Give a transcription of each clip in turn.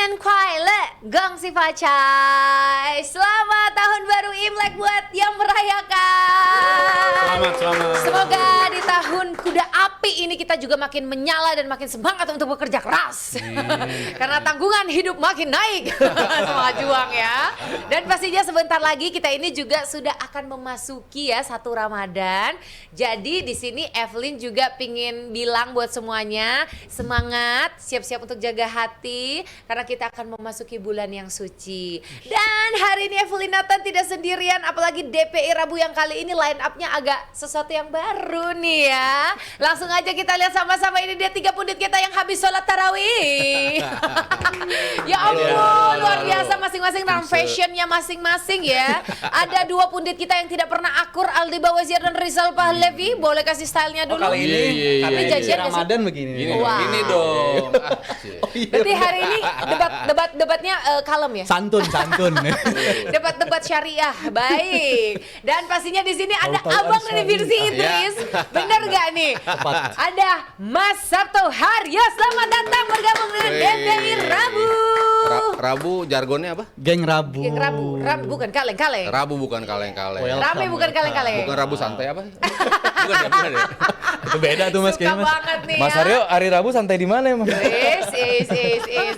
Sinan Kuai Le Gong Si Facai. Selamat tahun baru Imlek buat yang merayakan. Selamat. Semoga di tahun kuda api ini kita juga makin menyala dan makin semangat untuk bekerja keras. Karena tanggungan hidup makin naik. Semangat juang ya. Dan pastinya sebentar lagi kita ini juga sudah akan memasuki ya 1 Ramadan. Jadi di sini Evelyn juga pingin bilang buat semuanya, semangat, siap-siap untuk jaga hati karena kita akan memasuki bulan yang suci. Dan hari ini Evelyn Nathan tidak sendirian, apalagi DPI Rabu yang kali ini line up-nya agak sesuatu yang baru nih ya. Langsung aja kita lihat sama-sama, ini dia 3 pundit kita yang habis sholat tarawih. Ya ampun, luar biasa masing-masing dalam fashionnya masing-masing ya. Ada 2 pundit kita yang tidak pernah akur, Aldi Bawazir dan Rizal Pahlevi. Boleh kasih stylenya dulu? Kali ini Ini janjian nggak sih? Ramadan begini. Wah. Gini dong. Berarti hari ini debatnya kalem ya? Santun. Debat syariah, baik. Dan pastinya di sini ada Tahu-tahu abang ada dari Virsi syariah. Idris. Bener gak nih? Ada Mas Sabto Haryo, selamat datang bergabung dengan DPI Rabu. Rabu jargonnya apa? Geng Rabu. Geng Rabu, bukan kaleng-kaleng. Rabu bukan kaleng-kaleng. Rame bukan kaleng-kaleng. Bukan Rabu santai apa? Bukan ya. Itu beda tuh Mas Suka kayaknya Mas. banget nih Mas ya. Aryo, hari Rabu santai di mana emang? Is.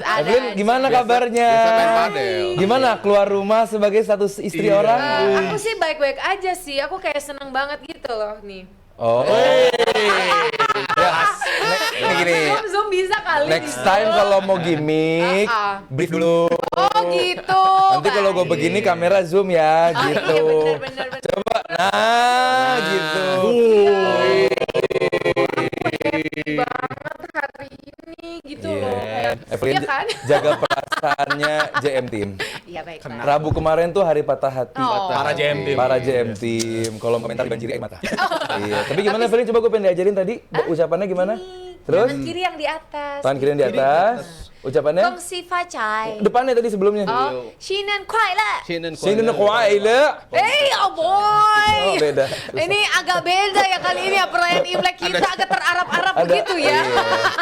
Ada. Evelyn, gimana kabarnya? Biasa main padel. Gimana keluar rumah sebagai status istri orang? Aku sih baik-baik aja sih. Aku kayak seneng banget gitu loh nih. Oh, ini gini. Zoom bisa kali. Next time kalau mau gimmick, brief dulu. Oh gitu. Nanti kalau gue begini kamera zoom ya, Oh, gitu. iya bener. Coba, nah, gitu. Banget hari ini gitu loh. Evelyn, Iya kan? jaga perasaannya JM Team. Iya baik. Rabu kemarin tuh hari patah hati. Oh. Para JM Team. Para JM Team. Kalau komentar dibanjiri air mata. Iya. Tapi gimana Evelyn? Coba gue pengen diajarin tadi. Ucapannya gimana? Terus? Tangan kiri yang di atas. Tangan kiri yang di atas. Ucapannya? Gong Si Facai. Depannya tadi sebelumnya. Oh, Sinan Kuai Le. Sini kuai le. Oh boy. Oh, beda. Ini agak beda ya kali ini ya, perayaan Imlek kita agak terarab-arab Ada- begitu ya.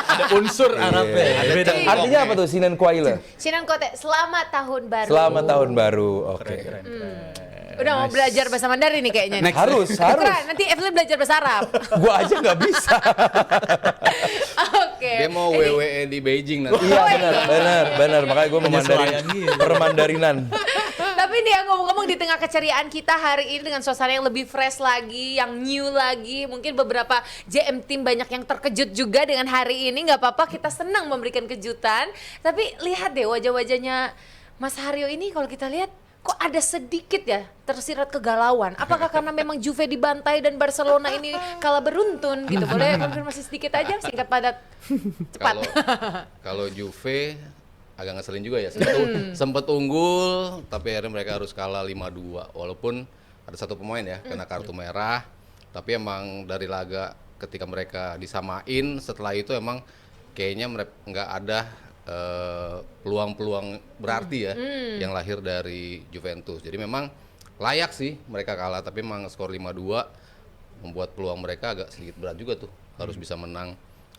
Ada unsur Arabnya. Beda. Artinya apa tuh Sinan kuai le? Sinan Kote, selamat tahun baru. Selamat tahun baru. Oke. Udah mau belajar bahasa Mandarin nih kayaknya. nih. Harus. Bukan, nanti Evelyn belajar bahasa Arab. Gua aja nggak bisa. Oke. Dia mau WWE di Beijing nanti. Iya benar. Makanya gue Penyesuaian gitu. permandarinan. Tapi nih ya, ngomong-ngomong di tengah keceriaan kita hari ini dengan suasana yang lebih fresh lagi, yang new lagi, mungkin beberapa JM Team banyak yang terkejut juga dengan hari ini. Nggak apa-apa, kita senang memberikan kejutan. Tapi lihat deh wajah-wajahnya Mas Haryo ini, kalau kita lihat kok ada sedikit ya tersirat kegalauan. Apakah karena memang Juve dibantai dan Barcelona ini kalah beruntun gitu? Boleh konfirmasi sedikit aja, singkat padat, cepat. Kalau Juve agak ngeselin juga ya. Sempet unggul tapi akhirnya mereka harus kalah 5-2. Walaupun ada 1 pemain ya kena kartu merah. Tapi emang dari laga ketika mereka disamain, setelah itu emang kayaknya mereka nggak ada peluang-peluang berarti ya yang lahir dari Juventus. Jadi memang layak sih mereka kalah, tapi memang skor 5-2 membuat peluang mereka agak sedikit berat juga tuh. Harus bisa menang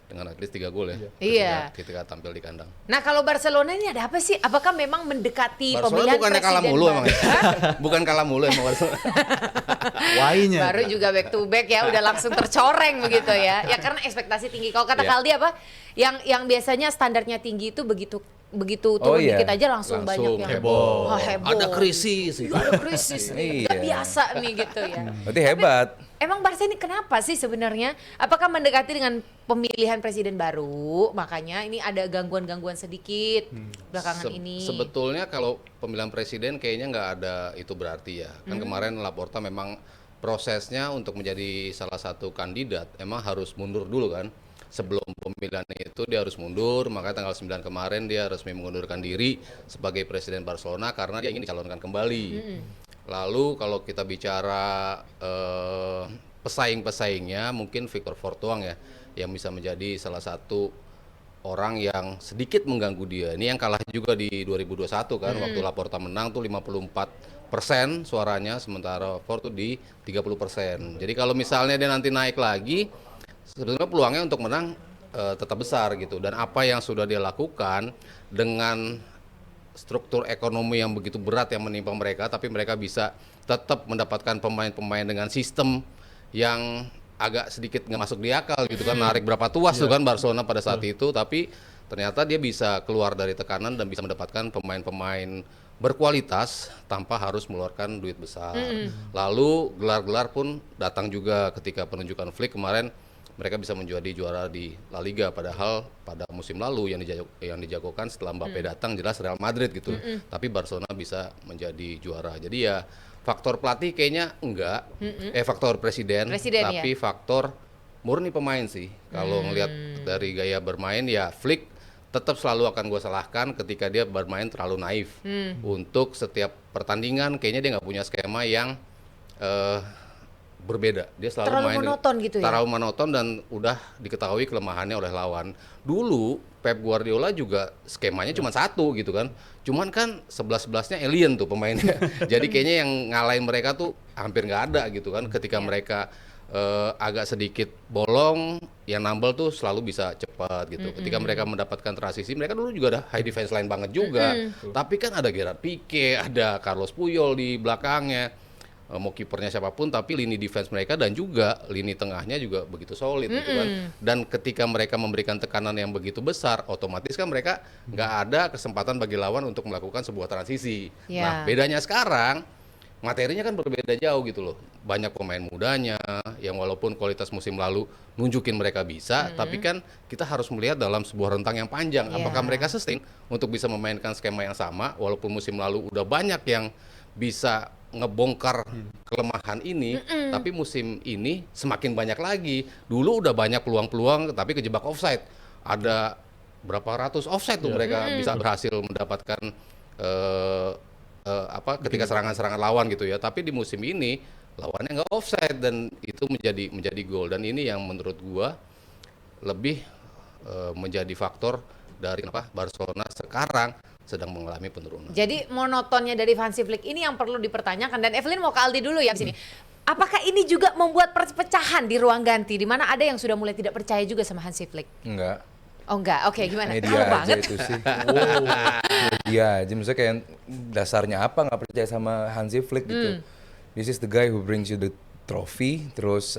dengan at least 3 gol ya. Iya. Ketika tampil di kandang. Nah kalau Barcelona ini ada apa sih? Apakah memang mendekati Barcelona pemilihan bukannya presiden kalah mulu baru? emang ya? Bukan kalah mulu emang Barcelona. Wainya. Baru juga back to back ya, udah langsung tercoreng begitu ya. Ya karena ekspektasi tinggi. Kalau kata Iya. Kaldi apa? Yang biasanya standarnya tinggi itu begitu Oh, turun iya. dikit aja langsung banyak yang heboh. Oh, heboh. Ada krisis. Ada krisis nih. Nggak Iya. biasa nih gitu ya. Berarti hebat. Emang Barca ini kenapa sih sebenarnya? Apakah mendekati dengan pemilihan presiden baru? Makanya ini ada gangguan-gangguan sedikit belakangan ini. Sebetulnya kalau pemilihan presiden kayaknya nggak ada itu berarti ya. Kan kemarin Laporta memang prosesnya untuk menjadi salah satu kandidat emang harus mundur dulu kan. Sebelum pemilihan itu dia harus mundur, maka tanggal 9 kemarin dia resmi mengundurkan diri sebagai presiden Barcelona karena dia ingin dicalonkan kembali. Lalu kalau kita bicara pesaing-pesaingnya, mungkin Victor Fortuang ya, yang bisa menjadi salah satu orang yang sedikit mengganggu dia. Ini yang kalah juga di 2021 kan, waktu Laporta menang tuh 54% suaranya, sementara Fort tuh di 30%. Jadi kalau misalnya dia nanti naik lagi, sebetulnya peluangnya untuk menang tetap besar gitu. Dan apa yang sudah dia lakukan dengan struktur ekonomi yang begitu berat yang menimpa mereka, tapi mereka bisa tetap mendapatkan pemain-pemain dengan sistem yang agak sedikit nggak masuk di akal gitu kan, narik berapa tuas tuh kan Barcelona pada saat itu, tapi ternyata dia bisa keluar dari tekanan dan bisa mendapatkan pemain-pemain berkualitas tanpa harus mengeluarkan duit besar. Lalu gelar-gelar pun datang juga ketika penunjukan Flick kemarin, mereka bisa menjadi juara di La Liga, padahal pada musim lalu yang dijagokan setelah Mbappe datang jelas Real Madrid gitu. Tapi Barcelona bisa menjadi juara. Jadi ya faktor pelatih kayaknya enggak, faktor presiden tapi faktor murni pemain sih. Kalau ngelihat dari gaya bermain ya Flick tetap selalu akan gue salahkan ketika dia bermain terlalu naif. Untuk setiap pertandingan kayaknya dia nggak punya skema yang berbeda. Dia selalu terlalu main monoton gitu ya? Terlalu monoton dan udah diketahui kelemahannya oleh lawan. Dulu Pep Guardiola juga skemanya cuma satu gitu kan. Cuman kan 11-11-nya alien tuh pemainnya. Jadi kayaknya yang ngalahin mereka tuh hampir nggak ada gitu kan. Ketika mereka agak sedikit bolong, yang nambel tuh selalu bisa cepat gitu. Ketika mereka mendapatkan transisi, mereka dulu juga ada high defense line banget juga. Tapi kan ada Gerard Pique, ada Carlos Puyol di belakangnya. Mau kipernya siapapun, tapi lini defense mereka dan juga lini tengahnya juga begitu solid gitu kan. Dan ketika mereka memberikan tekanan yang begitu besar, otomatis kan mereka nggak ada kesempatan bagi lawan untuk melakukan sebuah transisi. Nah, bedanya sekarang materinya kan berbeda jauh gitu loh. Banyak pemain mudanya yang walaupun kualitas musim lalu nunjukin mereka bisa, tapi kan kita harus melihat dalam sebuah rentang yang panjang. Apakah mereka sustain untuk bisa memainkan skema yang sama walaupun musim lalu udah banyak yang bisa ngebongkar kelemahan ini, tapi musim ini semakin banyak lagi. Dulu udah banyak peluang-peluang tapi kejebak offside. Ada berapa ratus offside tuh mereka bisa berhasil mendapatkan ketika serangan-serangan lawan gitu ya. Tapi di musim ini lawannya nggak offside dan itu menjadi gol, dan ini yang menurut gua lebih menjadi faktor dari kenapa Barcelona sekarang sedang mengalami penurunan. Jadi monotonnya dari Hansi Flick ini yang perlu dipertanyakan, dan Evelyn mau ke Aldi dulu ya di sini. Apakah ini juga membuat perpecahan di ruang ganti di mana ada yang sudah mulai tidak percaya juga sama Hansi Flick? Enggak. Oh enggak, oke gimana? Media Tahu aja banget. itu sih. Media aja, maksudnya kayak dasarnya apa nggak percaya sama Hansi Flick gitu. This is the guy who brings you the trophy, terus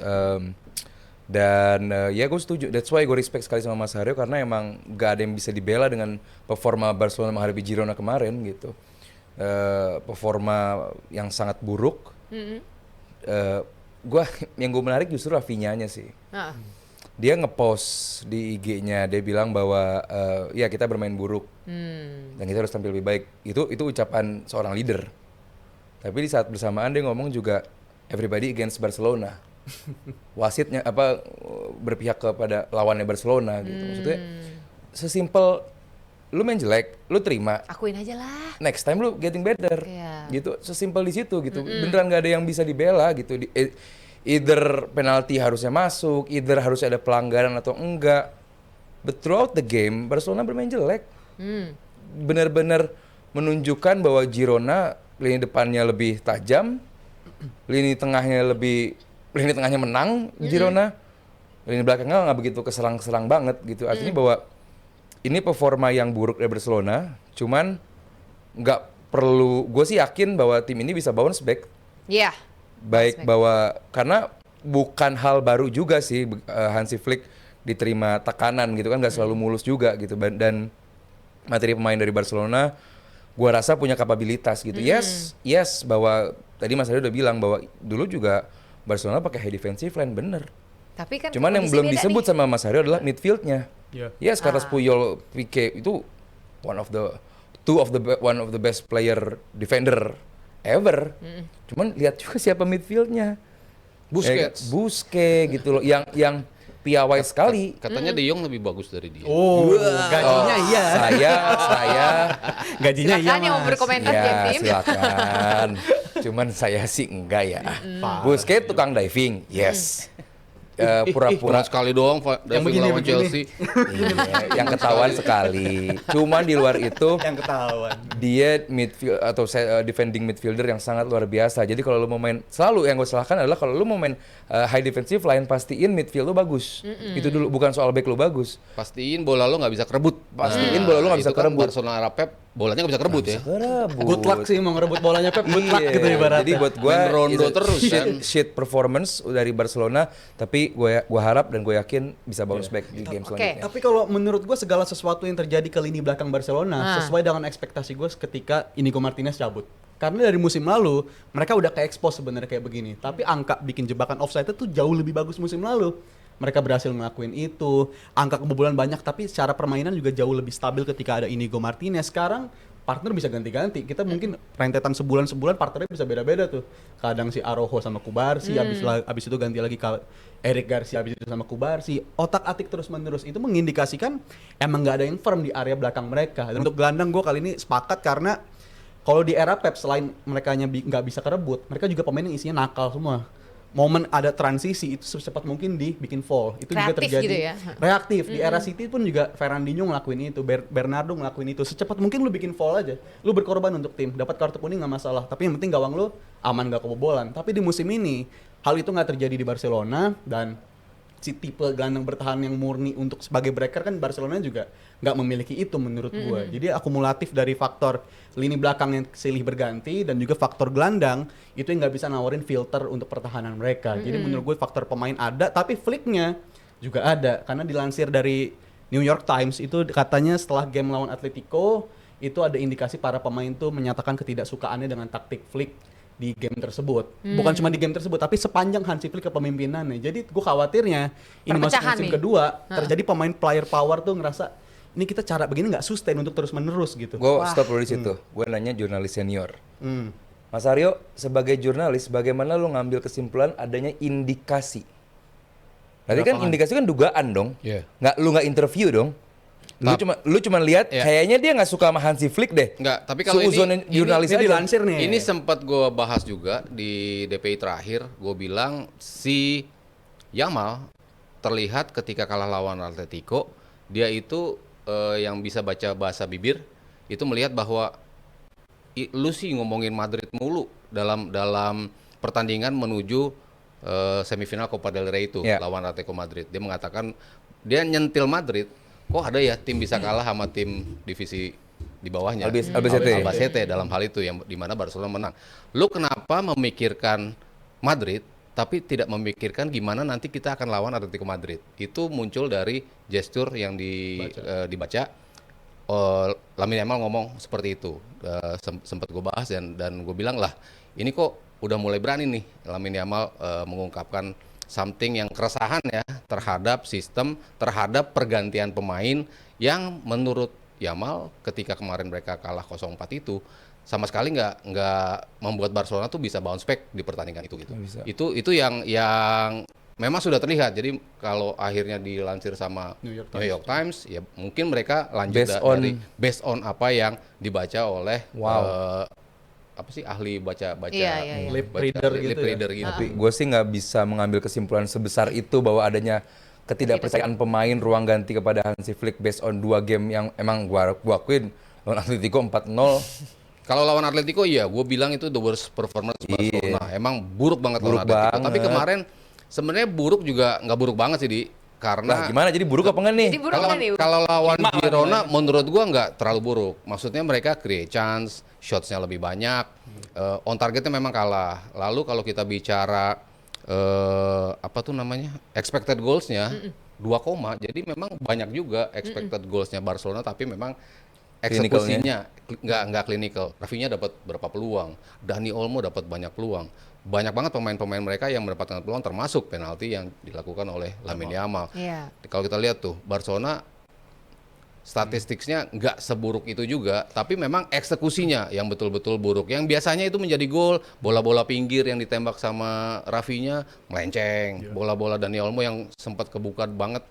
ya gue setuju. That's why gue respect sekali sama Mas Haryo karena emang gak ada yang bisa dibela dengan performa Barcelona menghadapi Girona kemarin gitu. Performa yang sangat buruk. Yang gue menarik justru Rafinha-nya sih. Dia ngepost di IG-nya, dia bilang bahwa ya kita bermain buruk dan kita harus tampil lebih baik. Itu ucapan seorang leader. Tapi di saat bersamaan dia ngomong juga everybody against Barcelona. Wasitnya berpihak kepada lawannya Barcelona gitu. Maksudnya sesimpel lu main jelek, lu terima. Akuin aja lah. Next time lu getting better. Gitu. Sesimpel di situ gitu. Beneran gak ada yang bisa dibela gitu. Either penalti harusnya masuk, either harus ada pelanggaran atau enggak. But throughout the game Barcelona bermain jelek. Benar-benar menunjukkan bahwa Girona lini depannya lebih tajam, lini tengahnya menang Girona, lini belakangnya nggak begitu keserang-serang banget gitu. Artinya bahwa ini performa yang buruk dari Barcelona, cuman nggak perlu, gue sih yakin bahwa tim ini bisa bounce back. Iya. Baik bahwa karena bukan hal baru juga sih Hansi Flick diterima tekanan gitu kan, nggak selalu mulus juga gitu, dan materi pemain dari Barcelona gue rasa punya kapabilitas gitu. Yes bahwa tadi Mas Adi udah bilang bahwa dulu juga Barcelona pakai high defensive line, bener. Tapi kan cuman yang belum disebut nih sama Mas Adi adalah midfieldnya. Yes, Carlos Puyol, Pique itu one of the best player defender ever. Cuman lihat juga siapa midfieldnya. Busquets gitu loh, yang piawai sekali. Katanya De Jong lebih bagus dari dia. Gajinya iya. Saya Gajinya iya. Silakan yang mau berkomentar ya, tim. silakan. Cuman saya sih enggak ya. Busquets tukang diving, yes. Pura-pura sekali doang Yang diving begini, lawan Chelsea. Iya, yang ketahuan sekali. Cuman di luar itu Yang ketahuan. dia midfield atau defending midfielder yang sangat luar biasa. Jadi kalau lu mau main, selalu yang gue salahkan adalah kalau lu mau main high defensive line, pastiin midfield lu bagus. Itu dulu, bukan soal back lu bagus. Pastiin bola lo nggak bisa kerebut. Pastiin bola lu nggak bisa Itu kan kerebut. Barcelona Pep bolanya nggak bisa kerebut ya. Good luck sih mau ngerebut bolanya Pep, good luck Iya, gitu ibaratnya. Jadi buat gue Main rondo terus kan. shit performance dari Barcelona, tapi gue harap dan gue yakin bisa bounce back di game selanjutnya. Tapi kalau menurut gue segala sesuatu yang terjadi ke lini belakang Barcelona sesuai dengan ekspektasi gue ketika Inigo Martinez cabut. Karena dari musim lalu mereka udah ke-expose sebenarnya kayak begini. Tapi angka bikin jebakan offside itu jauh lebih bagus musim lalu. Mereka berhasil ngelakuin itu, angka kebobolan banyak, tapi secara permainan juga jauh lebih stabil ketika ada Inigo Martinez. Sekarang partner bisa ganti-ganti. Kita mungkin rentetan sebulan-sebulan partnernya bisa beda-beda tuh. Kadang si Araujo sama Kubarsi, abis itu ganti lagi ke Eric Garcia, abis itu sama Kubarsi. Otak-atik terus-menerus. Itu mengindikasikan emang nggak ada yang firm di area belakang mereka. Dan untuk gelandang gue kali ini sepakat karena kalau di era Pep selain mereka nggak bisa kerebut, mereka juga pemain yang isinya nakal semua. Momen ada transisi itu secepat mungkin dibikin fall. Itu juga Reaktif terjadi. gitu ya. Reaktif. Di era City pun juga Fernandinho ngelakuin itu, Bernardo ngelakuin itu. Secepat mungkin lu bikin fall aja. Lu berkorban untuk tim, dapat kartu kuning nggak masalah. Tapi yang penting gawang lu aman nggak kebobolan. Tapi di musim ini hal itu nggak terjadi di Barcelona dan si tipe gelandang bertahan yang murni untuk sebagai breaker kan Barcelona juga nggak memiliki itu menurut gue. Jadi akumulatif dari faktor lini belakang yang silih berganti dan juga faktor gelandang itu yang nggak bisa nawarin filter untuk pertahanan mereka. Jadi menurut gue faktor pemain ada, tapi flicknya juga ada karena dilansir dari New York Times itu katanya setelah game lawan Atletico itu ada indikasi para pemain tuh menyatakan ketidaksukaannya dengan taktik flick di game tersebut. Bukan cuma di game tersebut, tapi sepanjang Hansi Flick kepemimpinannya. Jadi gue khawatirnya ini masuk Perpecahan musim nih. kedua terjadi pemain player power tuh ngerasa ini kita cara begini nggak sustain untuk terus menerus gitu. Gue stop dulu di situ. Gue nanya jurnalis senior. Mas Aryo, sebagai jurnalis, bagaimana lu ngambil kesimpulan adanya indikasi? Berarti kan indikasi kan dugaan dong. Iya. Lu nggak interview dong. Lu cuma lihat Iya. kayaknya dia nggak suka sama Hansi Flick deh. Enggak, tapi kalau Suuzon jurnalis ini aja. dilansir nih. ini sempat gue bahas juga di DPI terakhir. Gue bilang si Yamal terlihat ketika kalah lawan Atletico, dia itu yang bisa baca bahasa bibir itu melihat bahwa lu sih ngomongin Madrid mulu dalam pertandingan menuju semifinal Copa del Rey itu lawan Atletico Madrid. Dia mengatakan dia nyentil Madrid, kok ada ya tim bisa kalah sama tim divisi di bawahnya Albacete dalam hal itu yang di mana Barcelona menang. Lu kenapa memikirkan Madrid tapi tidak memikirkan gimana nanti kita akan lawan Atletico Madrid? Itu muncul dari gestur yang dibaca. Lamine Yamal ngomong seperti itu. Sempat gue bahas dan gue bilang lah, ini kok udah mulai berani nih Lamine Yamal mengungkapkan something yang keresahan ya terhadap sistem, terhadap pergantian pemain yang menurut Yamal ketika kemarin mereka kalah 0-4 itu sama sekali nggak membuat Barcelona tuh bisa bounce back di pertandingan itu gitu. Itu yang memang sudah terlihat. Jadi kalau akhirnya dilansir sama New York Times ya mungkin mereka lanjut based on apa yang dibaca oleh apa sih ahli baca lip reader gitu. Tapi gue sih nggak bisa mengambil kesimpulan sebesar itu bahwa adanya ketidakpercayaan pemain ruang ganti kepada Hansi Flick based on 2 game yang emang gua akuin lawan Atletico 4-0. Kalau lawan Atletico iya, gue bilang itu the worst performance Barcelona. Emang buruk banget lawan Atletico. Tapi kemarin sebenarnya buruk juga nggak buruk banget sih karena gimana jadi buruk apa enggak nih? Jadi buruk nggak nih? Kalau lawan Girona menurut gua nggak terlalu buruk. Maksudnya mereka create chance, shotsnya lebih banyak, on targetnya memang kalah. Lalu kalau kita bicara apa tuh namanya expected goalsnya 2, jadi memang banyak juga expected goalsnya Barcelona, tapi memang eksekusinya nggak klinikal. Rafinha dapat berapa peluang, Dani Olmo dapat banyak peluang. Banyak banget pemain-pemain mereka yang mendapatkan peluang termasuk penalti yang dilakukan oleh Lamine Yamal. Iya. Kalau kita lihat tuh Barcelona statistiknya nggak seburuk itu juga, tapi memang eksekusinya yang betul-betul buruk. Yang biasanya itu menjadi gol, bola-bola pinggir yang ditembak sama Rafinha melenceng, bola-bola Dani Olmo yang sempat kebuka banget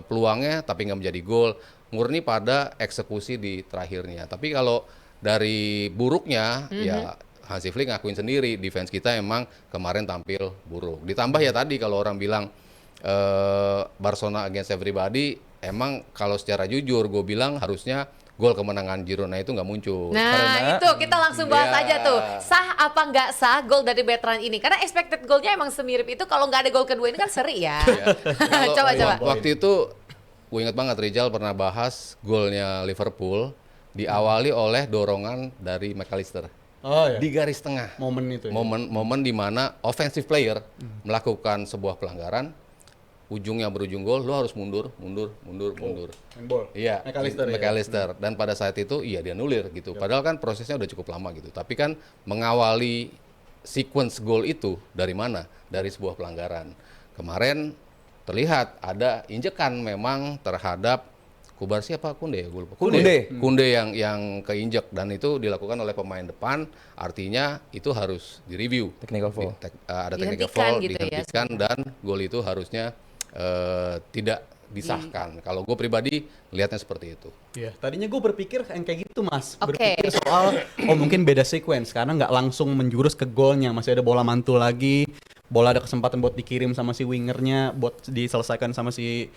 peluangnya tapi nggak menjadi gol. Murni pada eksekusi di terakhirnya. Tapi kalau dari buruknya ya Hansi Flick ngakuin sendiri, defense kita emang kemarin tampil buruk. Ditambah ya tadi kalau orang bilang Barcelona against everybody, emang kalau secara jujur gue bilang harusnya gol kemenangan Girona itu nggak muncul. Nah Karena, itu kita langsung bahas aja tuh, sah apa nggak sah gol dari veteran ini? Karena expected golnya emang semirip itu, kalau nggak ada gol kedua ini kan seri ya. Coba. Waktu itu gue ingat banget Rizal pernah bahas golnya Liverpool diawali oleh dorongan dari McAllister Oh ya. di garis tengah. Momen itu. Ya. Momen di mana offensive player melakukan sebuah pelanggaran, ujungnya berujung gol, lo harus mundur. Handball. Iya, McAllister. McAllister. Dan pada saat itu iya dia nulir gitu. Padahal kan prosesnya udah cukup lama gitu. Tapi kan mengawali sequence gol itu dari mana? Dari sebuah pelanggaran. Kemarin terlihat ada injekan memang terhadap Kubarsi apa Kunde ya? Gue lupa. Kunde yang keinjek dan itu dilakukan oleh pemain depan. Artinya itu harus direview. Technical foul. Ada technical Dihentikan foul, gitu ya, dihentikan dan gol itu harusnya tidak disahkan. Kalau gue pribadi lihatnya seperti itu. Iya, tadinya gue berpikir yang kayak gitu mas, Oke. berpikir soal mungkin beda sequence karena nggak langsung menjurus ke golnya, masih ada bola mantul lagi, bola ada kesempatan buat dikirim sama si wingernya, buat diselesaikan sama si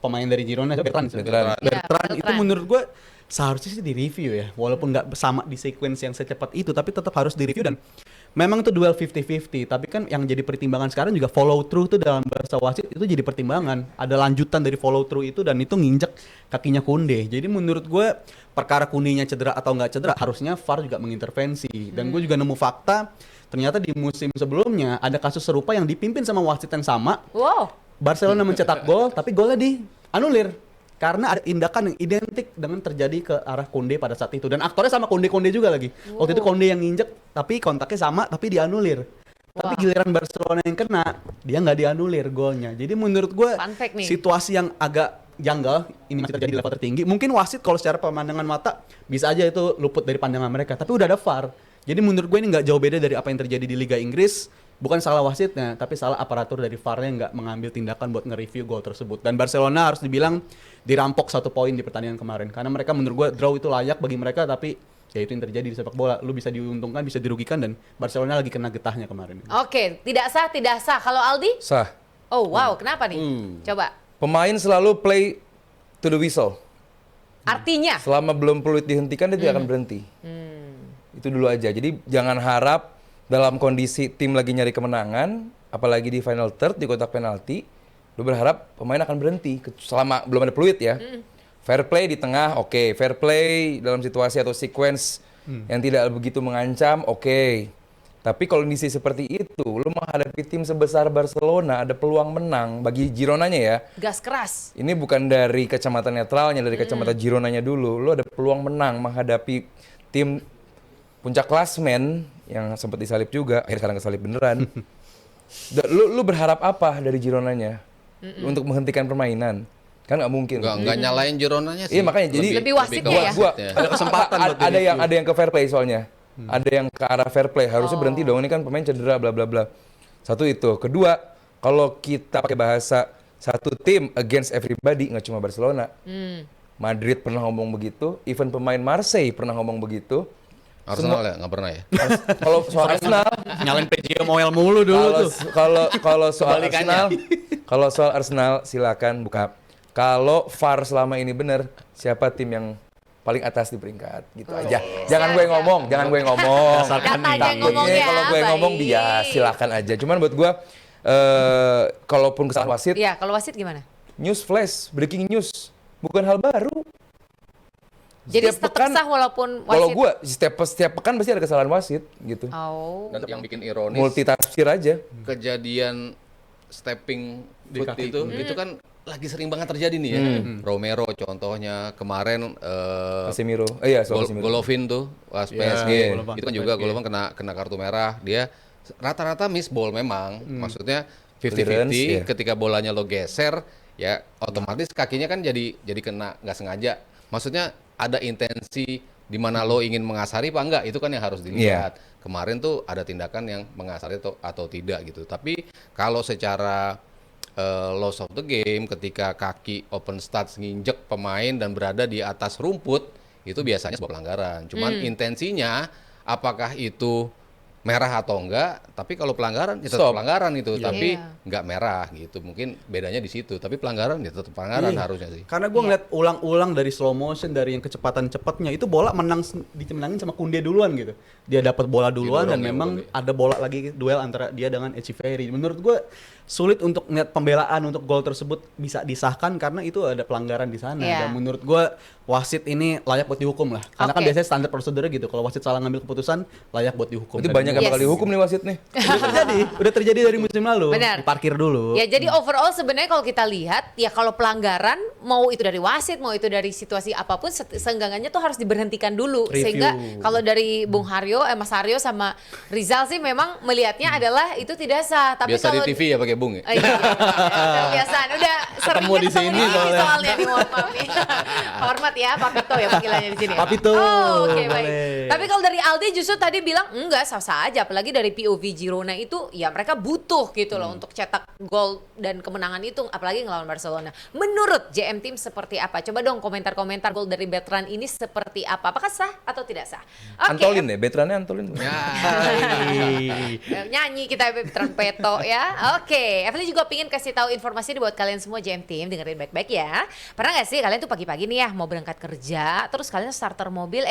pemain dari Girona, Bertrand. Bertrand. Itu Bertrand. menurut gue seharusnya sih di review ya, walaupun nggak sama di sequence yang secepat itu, tapi tetap harus di review dan memang itu duel 50-50, tapi kan yang jadi pertimbangan sekarang juga follow through tuh dalam bahasa wasit itu jadi pertimbangan. Ada lanjutan dari follow through itu dan itu nginjek kakinya Kunde. Jadi menurut gue perkara Kundenya cedera atau nggak cedera harusnya VAR juga mengintervensi. Dan gue juga nemu fakta ternyata di musim sebelumnya ada kasus serupa yang dipimpin sama wasit yang sama. Wow. Barcelona mencetak gol tapi golnya dianulir karena ada tindakan yang identik dengan terjadi ke arah Kunde pada saat itu dan aktornya sama Kunde juga lagi. Waktu itu Kunde yang nginjek tapi kontaknya sama tapi dianulir. Tapi Wah. giliran Barcelona yang kena dia nggak dianulir golnya. Jadi menurut gue Fun fact nih. situasi yang agak janggal ini masih terjadi di level tertinggi. Mungkin wasit kalau secara pemandangan mata bisa aja itu luput dari pandangan mereka. Tapi udah ada VAR. Jadi menurut gue ini nggak jauh beda dari apa yang terjadi di Liga Inggris. Bukan salah wasitnya, tapi salah aparatur dari VAR-nya nggak mengambil tindakan buat nge-review gol tersebut. Dan Barcelona harus dibilang dirampok 1 poin di pertandingan kemarin. Karena mereka menurut gue draw itu layak bagi mereka, tapi ya itu yang terjadi di sepak bola. Lu bisa diuntungkan, bisa dirugikan, dan Barcelona lagi kena getahnya kemarin. Oke, tidak sah. Kalau Aldi? Sah. Oh wow, kenapa nih? Coba. Pemain selalu play to the whistle. Artinya? Selama belum peluit dihentikan dia tidak akan berhenti. Itu dulu aja. Jadi jangan harap dalam kondisi tim lagi nyari kemenangan, apalagi di final third di kotak penalti, lu berharap pemain akan berhenti selama belum ada peluit ya. Fair play di tengah, oke. Fair play dalam situasi atau sequence yang tidak begitu mengancam, oke. Tapi kondisi seperti itu, lu menghadapi tim sebesar Barcelona, ada peluang menang bagi Gironanya ya. Gas keras. Ini bukan dari kacamata netralnya, dari kacamata Gironanya dulu. Lu ada peluang menang menghadapi tim puncak klasmen yang sempat disalip juga, akhirnya sekarang kesalip beneran. Lu berharap apa dari Gironanya untuk menghentikan permainan? Kan nggak mungkin. Nggak nyalain Gironanya sih. Iya makanya jadi Lebih wasitnya ya? Ada kesempatan buat ada yang ke fair play soalnya. Ada yang ke arah fair play, harusnya berhenti dong, ini kan pemain cedera bla bla bla. Satu itu. Kedua, kalau kita pakai bahasa satu tim against everybody, nggak cuma Barcelona. Madrid pernah ngomong begitu, even pemain Marseille pernah ngomong begitu. Arsenal ya nggak pernah ya. Kalau soal Arsenal, Nyalain PJ Moel mulu dulu tuh. kalau soal Kebalikannya. Arsenal, kalau soal Arsenal silakan buka. Kalau VAR selama ini benar, siapa tim yang paling atas di peringkat gitu aja. Jangan gue ngomong, jangan gue ngomong. Datanya yang ngomong Takutnya ya. kalau gue ngomong baik. dia silakan aja. Cuman buat gue, kalaupun kesalahan wasit, Iya, kalau wasit gimana? news flash, breaking news, bukan hal baru. Jadi Setiap tetap pekan, sah walaupun kalau wasit. gue setiap pekan pasti ada kesalahan wasit gitu. Oh. Dan yang bikin ironis, Multitafsir aja. kejadian stepping Di foot kaki. itu kan lagi sering banget terjadi nih ya. Romero contohnya kemarin Casemiro. Iya, soal Casemiro. Golovin tuh pas Iya, PSG Golovin. itu kan juga Golovin kena kartu merah. Dia rata-rata miss ball memang. Maksudnya 50-50 Clearance, iya. ketika bolanya lo geser ya otomatis kakinya kan jadi kena nggak sengaja. Maksudnya ada intensi di mana lo ingin mengasari apa enggak, itu kan yang harus dilihat. Kemarin tuh ada tindakan yang mengasari atau tidak gitu. Tapi kalau secara loss of the game ketika kaki open stance nginjek pemain dan berada di atas rumput, itu biasanya sebuah pelanggaran. Cuman intensinya apakah itu merah atau enggak, tapi kalau pelanggaran ya tetap Stop. pelanggaran itu, Iya. tapi Iya. enggak merah gitu. Mungkin bedanya di situ, tapi pelanggaran ya tetap pelanggaran Iya. harusnya sih. Karena gue ngeliat ulang-ulang dari slow motion, dari yang kecepatan cepatnya, itu bola dimenangin sama Kunde duluan gitu. Dia dapat bola duluan dan Didorong ya, memang Kunde. ada bola lagi duel antara dia dengan Echeverry. Menurut gue sulit untuk ngeliat pembelaan untuk gol tersebut bisa disahkan karena itu ada pelanggaran di sana. Iya. Dan menurut gue wasit ini layak buat dihukum lah. Karena kan Oke. biasanya standar prosedurnya gitu. Kalau wasit salah ngambil keputusan layak buat dihukum. Itu Dan banyak yang Yes. bakal dihukum nih wasit nih. udah terjadi dari musim lalu. Benar. Diparkir dulu. Ya jadi overall sebenarnya kalau kita lihat ya kalau pelanggaran mau itu dari wasit mau itu dari situasi apapun seenggaknya tuh harus diberhentikan dulu. Review. Sehingga kalau dari Bung Haryo, Mas Haryo sama Rizal sih memang melihatnya adalah itu tidak sah. Tapi Biasa di kalau TV ya pakai Bung ya. Iya, udah kebiasaan. Udah seringnya di sini soalnya. soalnya nih, mohon maaf nih. Hormat ya, Papito ya panggilannya di sini. Papito, Oh, oke baik. boleh. Tapi kalau dari Aldi justru tadi bilang enggak sah-sah aja, apalagi dari POV Girona itu ya mereka butuh gitu loh untuk cetak gol dan kemenangan itu, apalagi ngelawan Barcelona. Menurut JM Team seperti apa? Coba dong komentar-komentar gol dari Bertrand ini seperti apa? Apakah sah atau tidak sah? Oke. Antolin deh, veterannya Antolin. Ya. Nyanyi kita Bertrand Peto ya. Oke, Evelyn juga pingin kasih tahu informasi nih buat kalian semua JM Team, dengerin baik-baik ya. Pernah nggak sih kalian tuh pagi-pagi nih ya mau berangkat kerja, terus kalian starter mobil,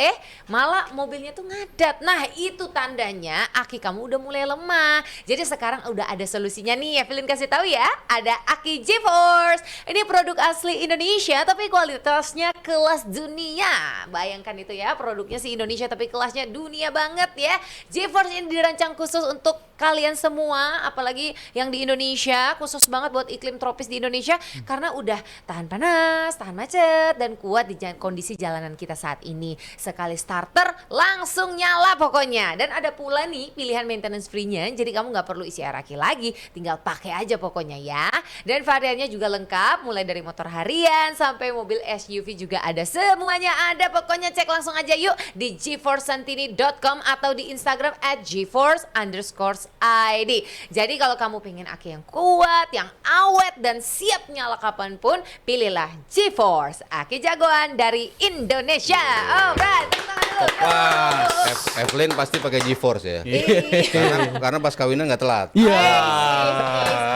malah mobilnya tuh ngadat. Nah itu tandanya aki kamu udah mulai lemah. Jadi sekarang udah ada solusinya nih, Evelyn kasih tahu ya. Ada Aki GeForce. Ini produk asli Indonesia tapi kualitasnya kelas dunia. Bayangkan itu ya, produknya sih Indonesia tapi kelasnya dunia banget ya. GeForce ini dirancang khusus untuk kalian semua, apalagi yang di Indonesia, khusus banget buat iklim tropis di Indonesia karena udah tahan panas, tahan macet dan kuat di kondisi jalanan kita saat ini. Sekali starter langsung nyala pokoknya. Dan ada pula nih pilihan maintenance free-nya, jadi kamu nggak perlu isi air aki lagi, tinggal pakai aja pokoknya ya. Dan variannya juga lengkap, mulai dari motor harian sampai mobil SUV juga ada, semuanya ada. Pokoknya cek langsung aja yuk di geforcesantini.com atau di Instagram @geforce_id. Jadi kalau kamu pengen aki yang kuat, yang awet dan siap nyala kapanpun, pilihlah GeForce, aki jagoan dari Indonesia. Alright, tepuk tangan dulu. Wah, Evelyn pasti pakai GeForce ya. Karena pas kawinnya nggak telat. Iya.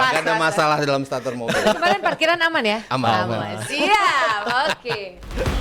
Nggak ada masalah dalam starter mobil. Kemarin parkiran aman ya? Aman. Siap, oke.